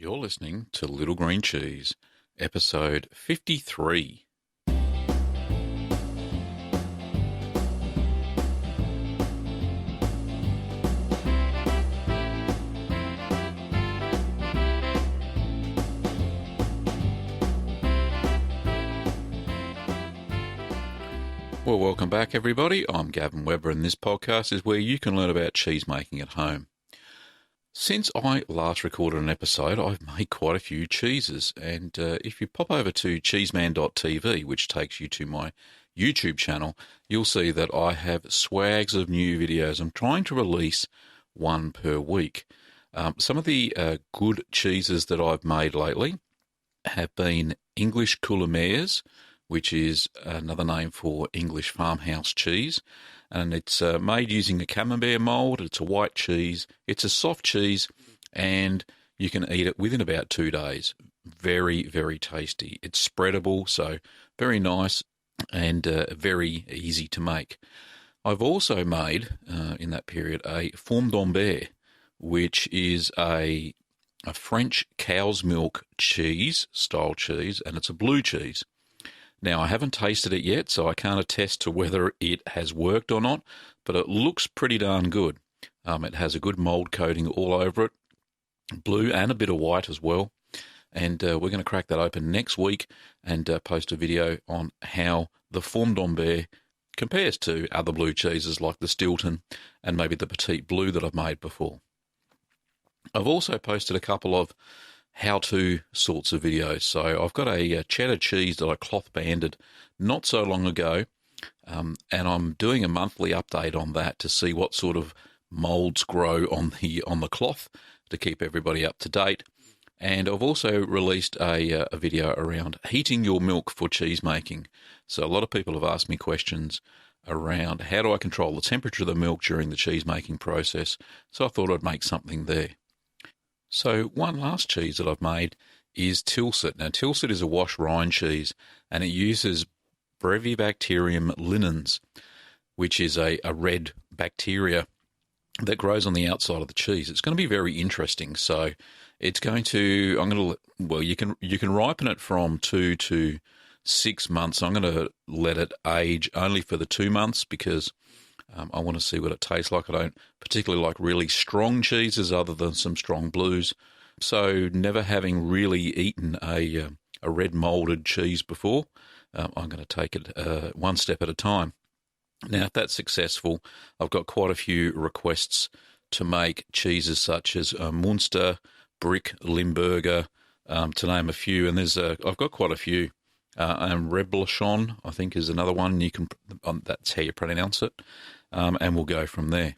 You're listening to Little Green Cheese, episode 53. Well, welcome back, everybody. I'm Gavin Webber, and this podcast is where you can learn about cheese making at home. Since I last recorded an episode, I've made quite a few cheeses, and if you pop over to cheeseman.tv, which takes you to my YouTube channel, you'll see that I have swags of new videos. I'm trying to release one per week. Some of the good cheeses that I've made lately have been English Coulommiers, which is another name for English farmhouse cheese. And it's made using a camembert mould. It's a white cheese. It's a soft cheese, and you can eat it within about 2 days. Very, very tasty. It's spreadable, so very nice and very easy to make. I've also made, in that period, a fourme d'Ambert, which is a French cow's milk cheese, style cheese, and it's a blue cheese. Now, I haven't tasted it yet, so I can't attest to whether it has worked or not, but it looks pretty darn good. It has a good mould coating all over it, blue and a bit of white as well. And we're going to crack that open next week and post a video on how the fourme d'Ambert compares to other blue cheeses like the Stilton and maybe the Petite Blue that I've made before. I've also posted a couple of how-to sorts of videos. So I've got a cheddar cheese that I cloth banded not so long ago, and I'm doing a monthly update on that to see what sort of moulds grow on the cloth to keep everybody up to date. And I've also released a video around heating your milk for cheese making. So a lot of people have asked me questions around how do I control the temperature of the milk during the cheese making process. So I thought I'd make something there. So one last cheese that I've made is Tilsit. Now, Tilsit is a wash rind cheese, and it uses Brevibacterium linens, which is a red bacteria that grows on the outside of the cheese. It's going to be very interesting. So it's going to, you can ripen it from 2 to 6 months. I'm going to let it age only for the 2 months because I want to see what it tastes like. I don't particularly like really strong cheeses other than some strong blues. So never having really eaten a red moulded cheese before, I'm going to take it one step at a time. Now, if that's successful, I've got quite a few requests to make cheeses such as Munster, Brick, Limburger, to name a few. And I've got quite a few. And Reblochon, I think, is another one. That's how you pronounce it. And we'll go from there.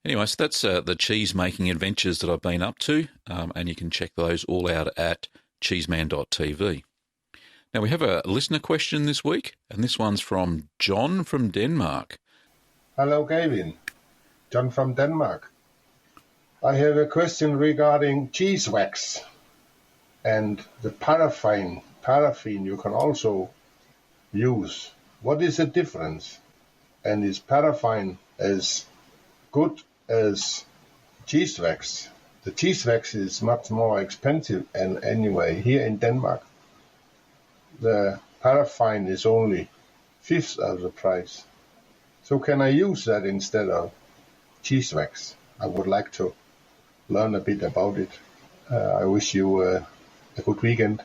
Anyway, so that's the cheese-making adventures that I've been up to, and you can check those all out at cheeseman.tv. Now, we have a listener question this week, and this one's from John from Denmark. Hello, Gavin. John from Denmark. I have a question regarding cheese wax and the paraffin. Paraffin you can also use. What is the difference? And is paraffin as good as cheese wax? The cheese wax is much more expensive, and anyway, here in Denmark, the paraffin is only fifth of the price. So can I use that instead of cheese wax? I would like to learn a bit about it. I wish you a good weekend.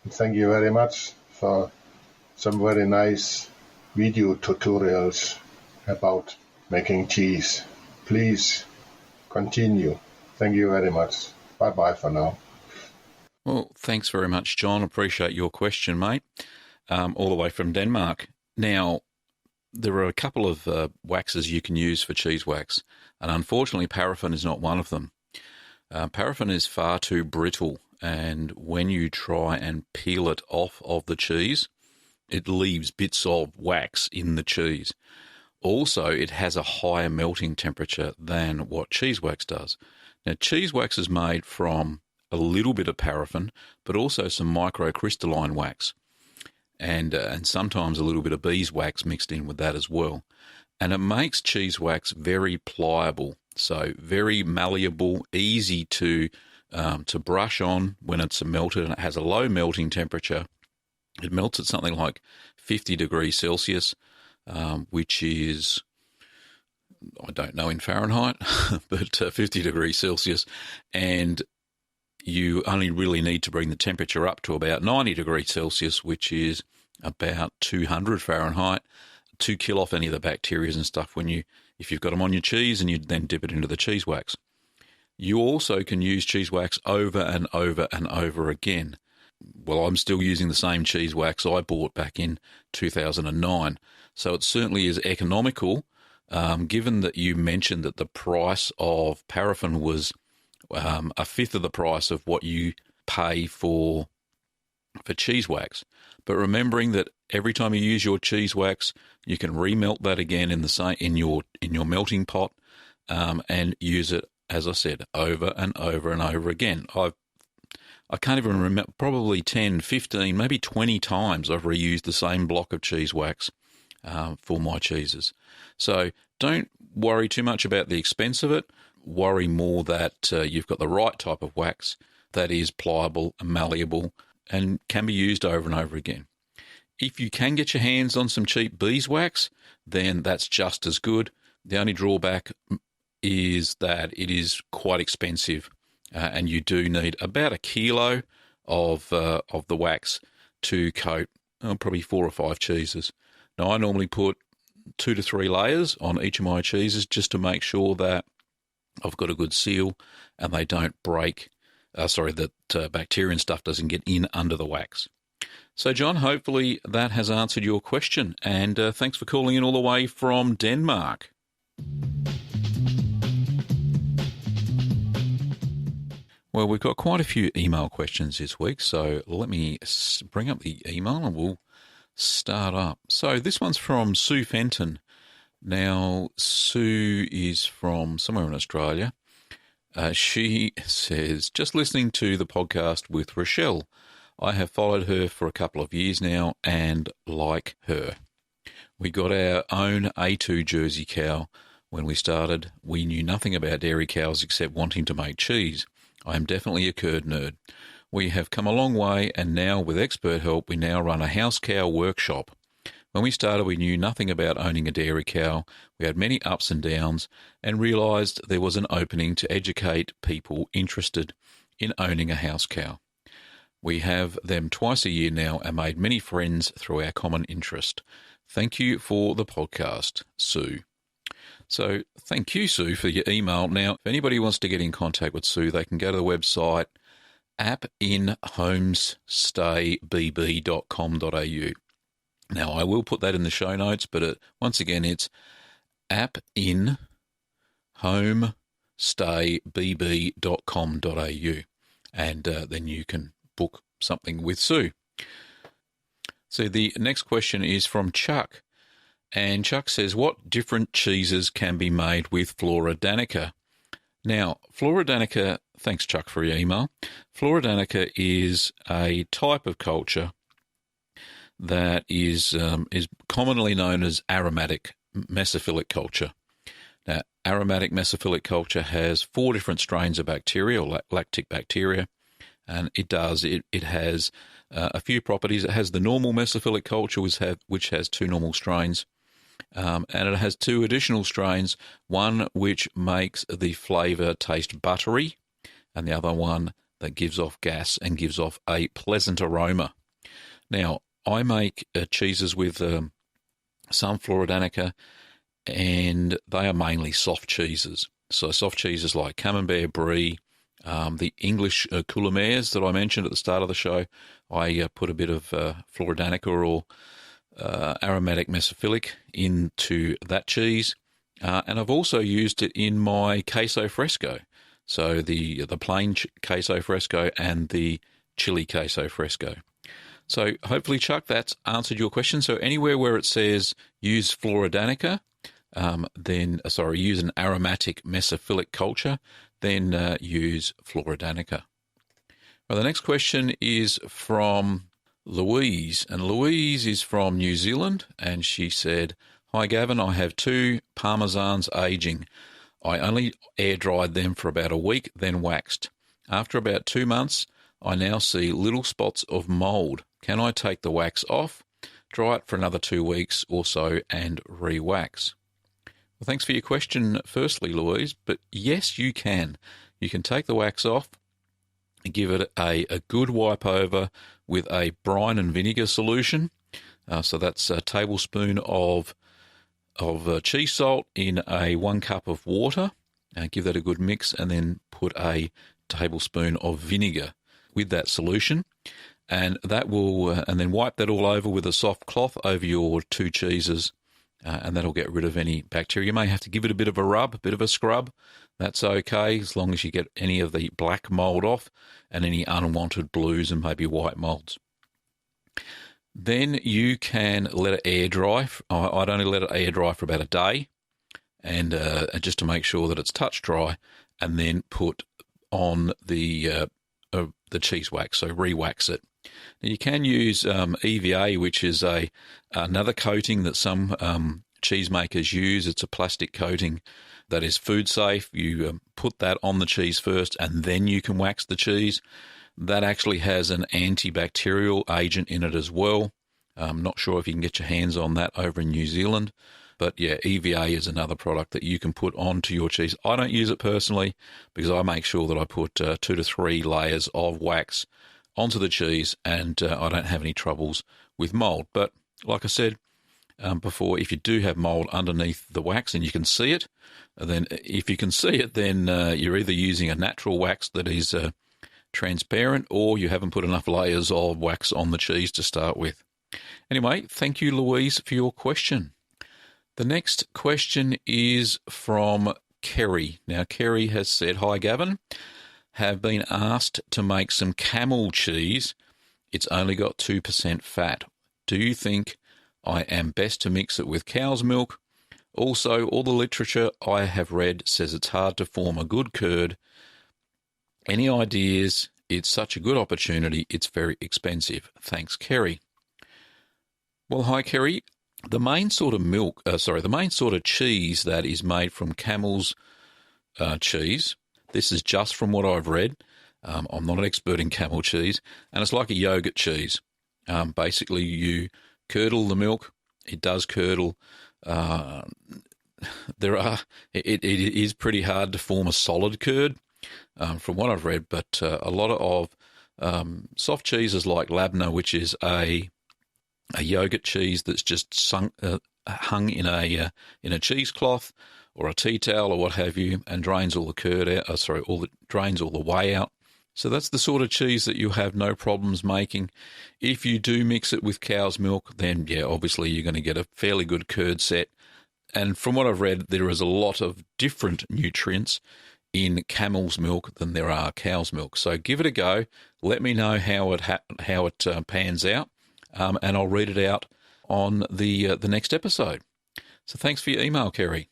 And thank you very much for some very nice video tutorials about making cheese. Please continue. Thank you very much. Bye-bye for now. Well, thanks very much, John. Appreciate your question, mate, all the way from Denmark. Now, there are a couple of waxes you can use for cheese wax, and unfortunately paraffin is not one of them. Paraffin is far too brittle, and when you try and peel it off of the cheese, it leaves bits of wax in the cheese. Also, it has a higher melting temperature than what cheese wax does. Now, cheese wax is made from a little bit of paraffin, but also some microcrystalline wax, and sometimes a little bit of beeswax mixed in with that as well. And it makes cheese wax very pliable, so very malleable, easy to to brush on when it's melted, and it has a low melting temperature. It melts at something like 50 degrees Celsius, which is, I don't know in Fahrenheit, but 50 degrees Celsius. And you only really need to bring the temperature up to about 90 degrees Celsius, which is about 200 Fahrenheit, to kill off any of the bacteria and stuff if you've got them on your cheese, and you then dip it into the cheese wax. You also can use cheese wax over and over and over again. Well, I'm still using the same cheese wax I bought back in 2009. So it certainly is economical, given that you mentioned that the price of paraffin was a fifth of the price of what you pay for cheese wax. But remembering that every time you use your cheese wax, you can remelt that again in your melting pot, and use it, as I said, over and over and over again. I can't even remember, probably 10, 15, maybe 20 times I've reused the same block of cheese wax for my cheeses. So don't worry too much about the expense of it. Worry more that you've got the right type of wax that is pliable and malleable and can be used over and over again. If you can get your hands on some cheap beeswax, then that's just as good. The only drawback is that it is quite expensive, and you do need about a kilo of the wax to coat probably 4 or 5 cheeses. Now, I normally put 2 to 3 layers on each of my cheeses just to make sure that I've got a good seal and they don't break, that bacteria and stuff doesn't get in under the wax. So, John, hopefully that has answered your question, and thanks for calling in all the way from Denmark. Well, we've got quite a few email questions this week, so let me bring up the email and we'll start up. So this one's from Sue Fenton. Now, Sue is from somewhere in Australia. She says, just listening to the podcast with Rochelle. I have followed her for a couple of years now and like her. We got our own A2 Jersey cow. When we started, we knew nothing about dairy cows except wanting to make cheese. I am definitely a curd nerd. We have come a long way, and now with expert help, we now run a house cow workshop. When we started, we knew nothing about owning a dairy cow. We had many ups and downs and realised there was an opening to educate people interested in owning a house cow. We have them twice a year now and made many friends through our common interest. Thank you for the podcast, Sue. So thank you, Sue, for your email. Now, if anybody wants to get in contact with Sue, they can go to the website appinhomestaybb.com.au. Now, I will put that in the show notes, but once again, it's appinhomestaybb.com.au, and then you can book something with Sue. So the next question is from Chuck. And Chuck says, what different cheeses can be made with Flora Danica? Now, Flora Danica, thanks Chuck for your email. Flora Danica is a type of culture that is commonly known as aromatic mesophilic culture. Now, aromatic mesophilic culture has 4 different strains of bacteria, or lactic bacteria, and it has a few properties. It has the normal mesophilic culture, which has 2 normal strains. And it has 2 additional strains, one which makes the flavour taste buttery, and the other one that gives off gas and gives off a pleasant aroma. Now, I make cheeses with some Flora Danica, and they are mainly soft cheeses. So soft cheeses like Camembert Brie, the English Coulomers that I mentioned at the start of the show, I put a bit of Flora Danica or aromatic mesophilic into that cheese, and I've also used it in my queso fresco. So the plain queso fresco and the chili queso fresco. So hopefully, Chuck, that's answered your question. So anywhere where it says use Flora Danica, use an aromatic mesophilic culture, then use Flora Danica. Well, the next question is from Louise, and Louise is from New Zealand, and she said, "Hi Gavin, I have 2 Parmesans aging. I only air dried them for about a week, then waxed. After about 2 months, I now see little spots of mould. Can I take the wax off, dry it for another 2 weeks or so, and re-wax? Well, thanks for your question, firstly, Louise. But yes, you can. You can take the wax off, give it a good wipe over with a brine and vinegar solution. So that's a tablespoon of cheese salt in 1 cup of water. Give that a good mix, and then put a tablespoon of vinegar with that solution, and that will, and then wipe that all over with a soft cloth over your 2 cheeses, and that'll get rid of any bacteria. You may have to give it a bit of a rub, a bit of a scrub. That's okay, as long as you get any of the black mould off and any unwanted blues and maybe white moulds. Then you can let it air dry. I'd only let it air dry for about a day, and just to make sure that it's touch dry, and then put on the cheese wax, so re-wax it. Now, you can use EVA, which is another coating that some cheese makers use. It's a plastic coating that is food safe. You put that on the cheese first, and then you can wax the cheese. That actually has an antibacterial agent in it as well. I'm not sure if you can get your hands on that over in New Zealand. But yeah, EVA is another product that you can put onto your cheese. I don't use it personally because I make sure that I put 2 to 3 layers of wax onto the cheese, and I don't have any troubles with mould. But like I said before, if you do have mould underneath the wax and you can see it, then if you can see it, then you're either using a natural wax that is transparent, or you haven't put enough layers of wax on the cheese to start with. Anyway, thank you, Louise, for your question. The next question is from Kerry. Now, Kerry has said, "Hi, Gavin. Have been asked to make some camel cheese. It's only got 2% fat. Do you think I am best to mix it with cow's milk? Also, all the literature I have read says it's hard to form a good curd. Any ideas? It's such a good opportunity. It's very expensive. Thanks, Kerry." Well, hi, Kerry. The main sort of cheese that is made from camel's cheese, this is just from what I've read. I'm not an expert in camel cheese, and it's like a yogurt cheese. Basically, you curdle the milk. It does curdle. It is pretty hard to form a solid curd, from what I've read, but a lot of soft cheeses like labna, which is a yogurt cheese that's just hung in a cheesecloth or a tea towel or what have you, and drains all the curd out. Drains all the whey out. So that's the sort of cheese that you have no problems making. If you do mix it with cow's milk, then yeah, obviously you're going to get a fairly good curd set. And from what I've read, there is a lot of different nutrients in camel's milk than there are cow's milk. So give it a go. Let me know how it pans out. And I'll read it out on the next episode. So thanks for your email, Kerry.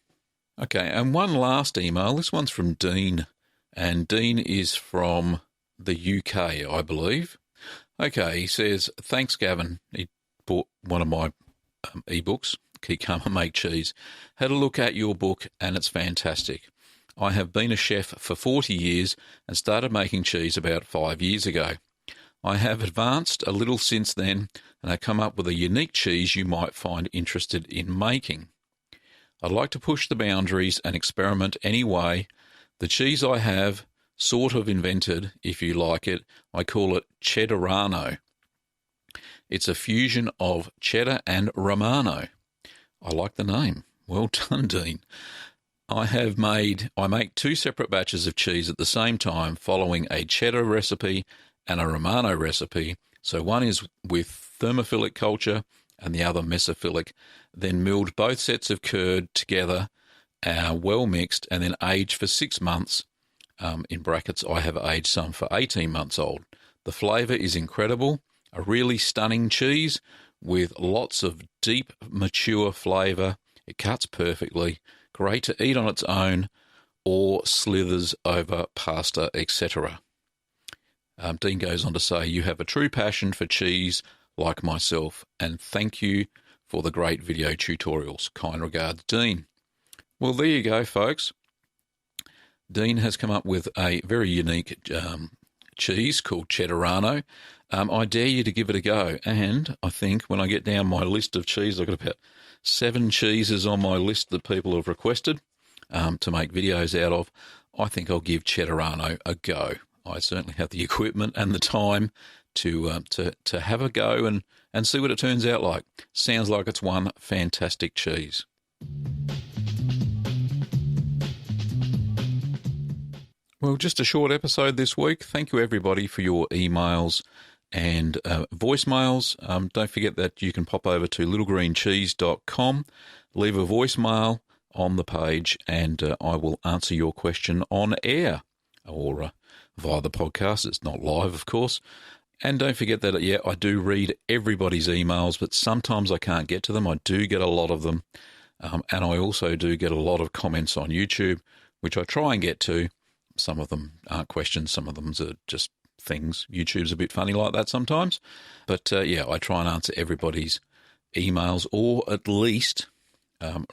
Okay, and one last email. This one's from Dean, and Dean is from the UK, I believe. Okay, he says, "Thanks, Gavin." He bought one of my ebooks, Keep Calm and Make Cheese. Had a look at your book, and it's fantastic. I have been a chef for 40 years and started making cheese about 5 years ago. I have advanced a little since then, and I come up with a unique cheese you might find interested in making. I'd like to push the boundaries and experiment anyway. The cheese I have sort of invented, if you like it, I call it Cheddarano. It's a fusion of cheddar and Romano. I like the name. Well done, Dean. I make 2 separate batches of cheese at the same time, following a cheddar recipe and a Romano recipe. So one is with thermophilic culture and the other mesophilic. Then milled both sets of curd together, well mixed, and then aged for 6 months. In brackets, I have aged some for 18 months old. The flavour is incredible. A really stunning cheese with lots of deep, mature flavour. It cuts perfectly. Great to eat on its own or slithers over pasta, etc. Dean goes on to say, "You have a true passion for cheese like myself, and thank you for the great video tutorials. Kind regards, Dean." Well, there you go, folks. Dean has come up with a very unique cheese called Cheddarano. I dare you to give it a go. And I think when I get down my list of cheese, I've got about 7 cheeses on my list that people have requested to make videos out of. I think I'll give Cheddarano a go. I certainly have the equipment and the time to have a go and see what it turns out like. Sounds like it's one fantastic cheese. Well, just a short episode this week. Thank you, everybody, for your emails and voicemails. Don't forget that you can pop over to littlegreencheese.com, leave a voicemail on the page, and I will answer your question on air or via the podcast. It's not live, of course. And don't forget that, I do read everybody's emails, but sometimes I can't get to them. I do get a lot of them. And I also do get a lot of comments on YouTube, which I try and get to. Some of them aren't questions. Some of them are just things. YouTube's a bit funny like that sometimes. But, I try and answer everybody's emails, or at least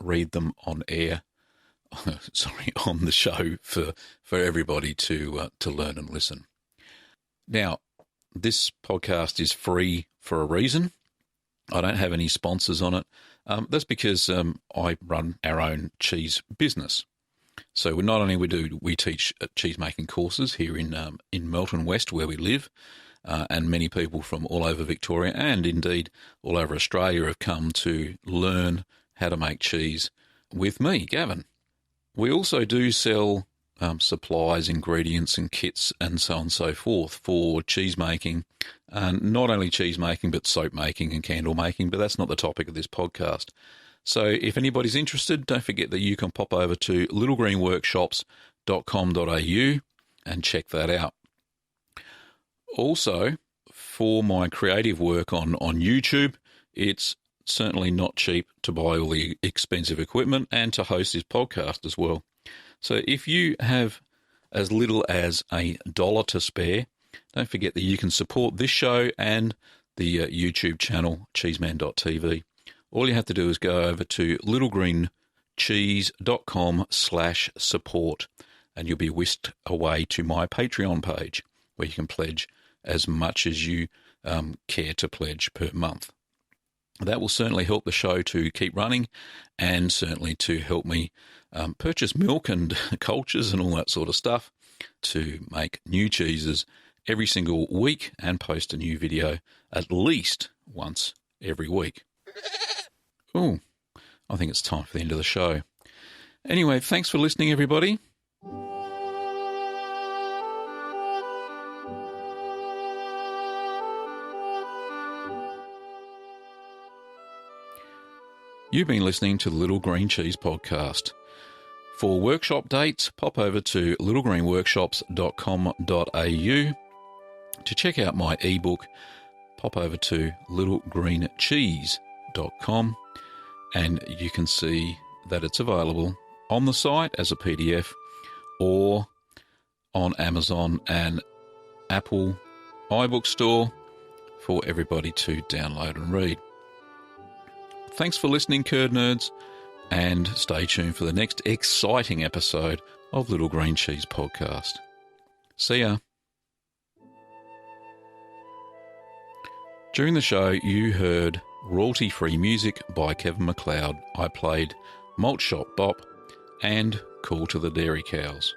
read them on air. On the show for everybody to learn and listen. Now, this podcast is free for a reason. I don't have any sponsors on it. That's because I run our own cheese business. So not only we teach cheese making courses here in Melton West, where we live, and many people from all over Victoria and indeed all over Australia have come to learn how to make cheese with me, Gavin. We also do sell supplies, ingredients and kits and so on and so forth for cheese making, and not only cheese making but soap making and candle making, but that's not the topic of this podcast. So if anybody's interested, don't forget that you can pop over to littlegreenworkshops.com.au and check that out. Also, for my creative work on YouTube, it's certainly not cheap to buy all the expensive equipment and to host this podcast as well. So if you have as little as $1 to spare, don't forget that you can support this show and the YouTube channel, cheeseman.tv. All you have to do is go over to littlegreencheese.com/support and you'll be whisked away to my Patreon page where you can pledge as much as you care to pledge per month. That will certainly help the show to keep running and certainly to help me purchase milk and cultures and all that sort of stuff to make new cheeses every single week and post a new video at least once every week. Oh, I think it's time for the end of the show. Anyway, thanks for listening, everybody. You've been listening to the Little Green Cheese Podcast. For workshop dates, pop over to littlegreenworkshops.com.au. To check out my ebook, pop over to littlegreencheese.com and you can see that it's available on the site as a PDF or on Amazon and Apple iBook Store for everybody to download and read. Thanks for listening, Curd Nerds, and stay tuned for the next exciting episode of Little Green Cheese Podcast. See ya. During the show, you heard royalty-free music by Kevin MacLeod. I played Malt Shop Bop and Call to the Dairy Cows.